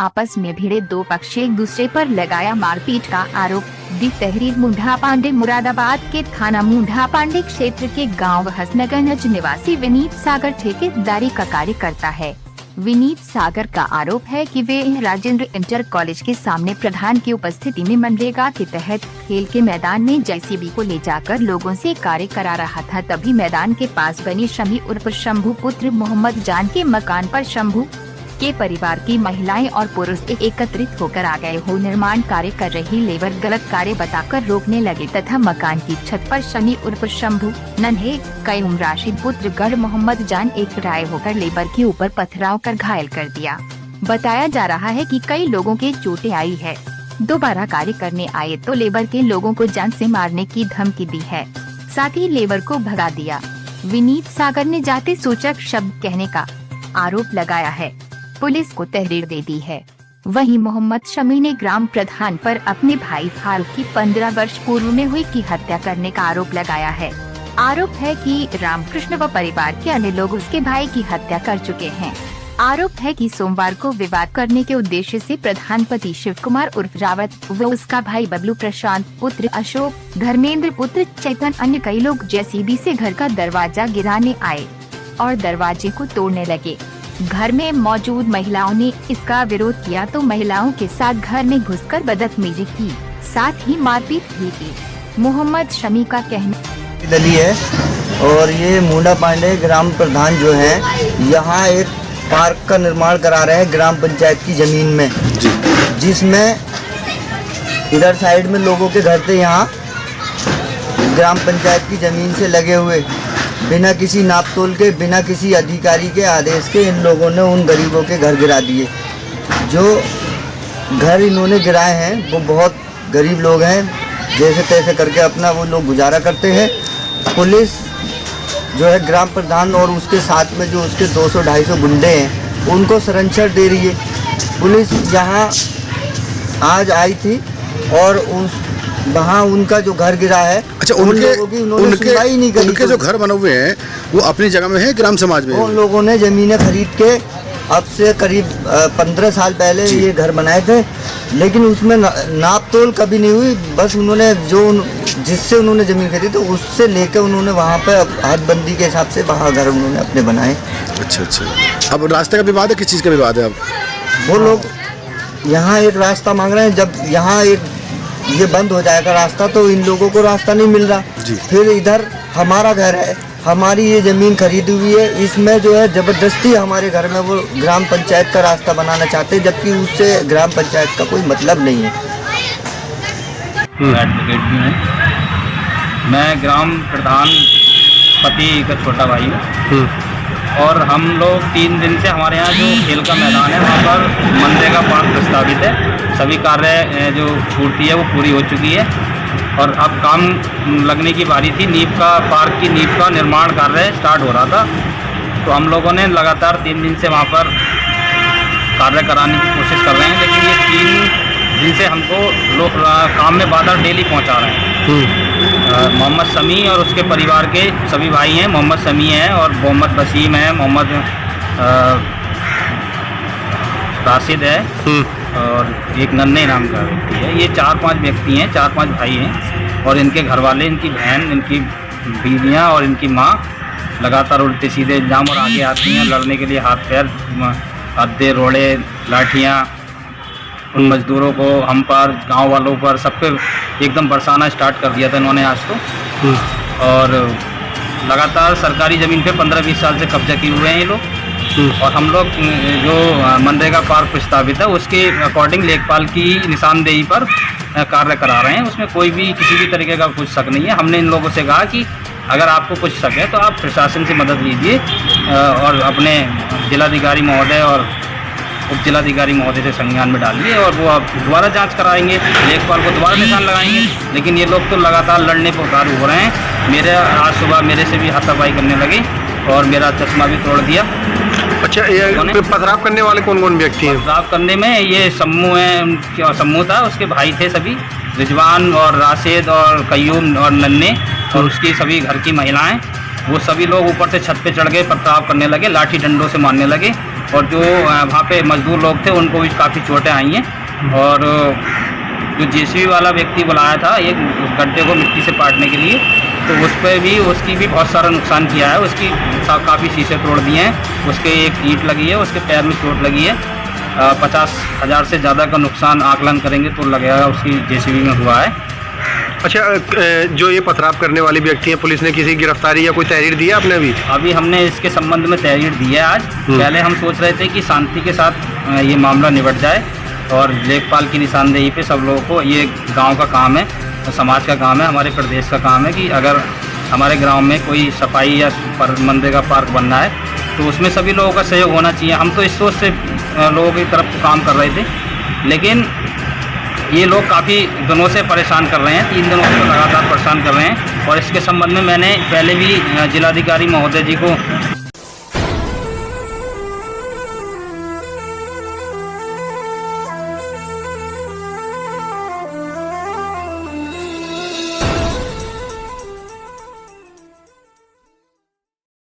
आपस में भिड़े दो पक्ष एक दूसरे पर लगाया मारपीट का आरोप। दी तहरीर मुंडा पांडे मुरादाबाद के थाना मुंडा पांडे क्षेत्र के गांव हसनगंज निवासी विनीत सागर ठेकेदारी का कार्य करता है। विनीत सागर का आरोप है कि वे राजेंद्र इंटर कॉलेज के सामने प्रधान की उपस्थिति में मनरेगा के तहत खेल के मैदान में जेसीबी को ले जाकर लोगों से कार्य करा रहा था। तभी मैदान के पास बनी शमी उर्फ शंभू पुत्र मोहम्मद जान के मकान पर शंभू के परिवार की महिलाएं और पुरुष एकत्रित होकर आ गए हो। निर्माण कार्य कर रही लेबर गलत कार्य बताकर रोकने लगे तथा मकान की छत पर शमी उर्फ शंभू नन्हे कयूम राशिद पुत्र गढ़ मोहम्मद जान एक राय होकर लेबर के ऊपर पथराव कर घायल कर दिया। बताया जा रहा है कि कई लोगों के चोटें आई है। दोबारा कार्य करने आए तो लेबर के लोगों को जान से मारने की धमकी दी है, साथ ही लेबर को भगा दिया। विनीत सागर ने जाति सूचक शब्द कहने का आरोप लगाया है। पुलिस को तहरीर दे दी है। वहीं मोहम्मद शमी ने ग्राम प्रधान पर अपने भाई फारूक की 15 वर्ष पूर्व में हुई की हत्या करने का आरोप लगाया है। आरोप है कि रामकृष्ण व परिवार के अन्य लोग उसके भाई की हत्या कर चुके हैं। आरोप है कि सोमवार को विवाद करने के उद्देश्य से प्रधान पति शिव कुमार उर्फ रावत व उसका भाई बबलू प्रशांत पुत्र अशोक धर्मेंद्र पुत्र चैतन अन्य कई लोग जेसीबी से घर का दरवाजा गिराने आए और दरवाजे को तोड़ने लगे। घर में मौजूद महिलाओं ने इसका विरोध किया तो महिलाओं के साथ घर में घुसकर बदतमीजी की, साथ ही मारपीट भी की। मोहम्मद शमी का कहना दली है और ये मुंडा पांडे ग्राम प्रधान जो है यहाँ एक पार्क का निर्माण करा रहे हैं ग्राम पंचायत की जमीन में, जिसमें इधर साइड में लोगों के घर थे, यहाँ ग्राम पंचायत की जमीन से लगे हुए बिना किसी नाप तोल के बिना किसी अधिकारी के आदेश के इन लोगों ने उन गरीबों के घर गिरा दिए। जो घर इन्होंने गिराए हैं वो बहुत गरीब लोग हैं, जैसे तैसे करके अपना वो लोग गुजारा करते हैं। पुलिस जो है ग्राम प्रधान और उसके साथ में जो उसके 200-250 गुंडे हैं उनको संरक्षण दे रही है। पुलिस यहाँ आज आई थी और उस वहाँ उनका जो घर गिरा है, अच्छा उनके जो घर बने हुए हैं वो अपनी जगह में है, ग्राम समाज में। उन लोगों ने जमीनें खरीद के अब से करीब 15 साल पहले ये घर बनाए थे, लेकिन उसमें नाप तोल कभी नहीं हुई। बस उन्होंने जिससे उन्होंने जमीन खरीदी तो उससे लेकर उन्होंने वहाँ पे हदबंदी के हिसाब से वहाँ घर उन्होंने अपने बनाए। अच्छा। अब रास्ते का विवाद है, किस चीज़ का विवाद है? अब वो लोग यहाँ एक रास्ता मांग रहे हैं। जब यहाँ ये बंद हो जाएगा रास्ता तो इन लोगों को रास्ता नहीं मिल रहा। फिर इधर हमारा घर है, हमारी ये जमीन खरीदी हुई है, इसमें जो है जबरदस्ती हमारे घर में वो ग्राम पंचायत का रास्ता बनाना चाहते हैं, जबकि उससे ग्राम पंचायत का कोई मतलब नहीं है। एडवोकेट भी हूँ मैं, ग्राम प्रधान पति का छोटा भाई हूँ और हम लोग 3 दिन से हमारे यहाँ जो खेल का मैदान है वहाँ पर मनरेगा पार्क प्रस्तावित है। सभी कार्य जो पूर्ति है वो पूरी हो चुकी है और अब काम लगने की बारी थी। पार्क की नींव का निर्माण कार्य स्टार्ट हो रहा था, तो हम लोगों ने लगातार 3 दिन से वहाँ पर कार्य कराने की कोशिश कर रहे हैं, लेकिन ये 3 दिन से हमको लोग काम में बाधा डेली पहुँचा रहे हैं। मोहम्मद शमी और उसके परिवार के सभी भाई हैं, मोहम्मद शमी है और मोहम्मद वसीम है, मोहम्मद राशिद है और एक नन्हे नाम का व्यक्ति है। ये 4-5 व्यक्ति हैं, 4-5 भाई हैं और इनके घर वाले, इनकी बहन, इनकी बीवियां और इनकी माँ लगातार उल्टे सीधे इल्जाम और आगे आती हैं लड़ने के लिए। हाथ पैर, अद्दे, रोड़े, लाठियाँ उन मजदूरों को, हम पर, गांव वालों पर, सब पे एकदम बरसाना स्टार्ट कर दिया था इन्होंने आज तो। और लगातार सरकारी ज़मीन पे 15-20 साल से कब्जा किए हुए हैं ये लोग। और हम लोग जो मनरेगा पार्क प्रस्तावित है उसके अकॉर्डिंग लेखपाल की निशानदेही पर कार्य करा रहे हैं। उसमें कोई भी किसी भी तरीके का कुछ शक नहीं है। हमने इन लोगों से कहा कि अगर आपको कुछ शक है तो आप प्रशासन से मदद लीजिए और अपने जिलाधिकारी महोदय और उप जिलाधिकारी महोदय से संज्ञान में डालिए और वो आप दोबारा जांच कराएंगे, लेखपाल को दोबारा निशान लगाएंगे। लेकिन ये लोग तो लगातार लड़ने पर उतारू हो रहे हैं। मेरे आज सुबह मेरे से भी हाथापाई करने लगे और मेरा चश्मा भी तोड़ दिया। अच्छा, ये पथराव करने वाले कौन कौन व्यक्ति हैं? पथराव करने में ये सम्मू है, सम्मू था, उसके भाई थे सभी, रिजवान और राशिद और कयूम और नन्हे और उसकी सभी घर की महिलाएं। वो सभी लोग ऊपर से छत पे चढ़ गए, पथराव करने लगे, लाठी डंडों से मारने लगे और जो वहाँ पे मजदूर लोग थे उनको भी काफ़ी चोटें आई हैं। और जो जेसीबी वाला व्यक्ति बुलाया था एक गड्ढे को मिट्टी से पाटने के लिए, तो उस पर भी उसकी भी बहुत सारा नुकसान किया है। उसकी काफ़ी शीशे तोड़ दिए हैं, उसके एक ईंट लगी है, उसके पैर में चोट लगी है। 50,000 से ज़्यादा का नुकसान आकलन करेंगे तो लगेगा उसकी जेसीबी में हुआ है। अच्छा, जो ये पथराव करने वाले व्यक्ति हैं, पुलिस ने किसी गिरफ्तारी या कोई तहरीर दी है आपने अभी? हमने इसके संबंध में तहरीर दी है आज। पहले हम सोच रहे थे कि शांति के साथ ये मामला निपट जाए और लेखपाल की निशानदेही पे सब लोगों को, ये गांव का काम है, समाज का काम है, हमारे प्रदेश का काम है कि अगर हमारे गांव में कोई सफाई या मंदिर का पार्क बनना है तो उसमें सभी लोगों का सहयोग होना चाहिए। हम तो इस सोच से लोगों की तरफ काम कर रहे थे, लेकिन ये लोग काफ़ी दिनों से परेशान कर रहे हैं, 3 दिनों से लगातार परेशान कर रहे हैं। और इसके संबंध में मैंने पहले भी जिलाधिकारी महोदय जी को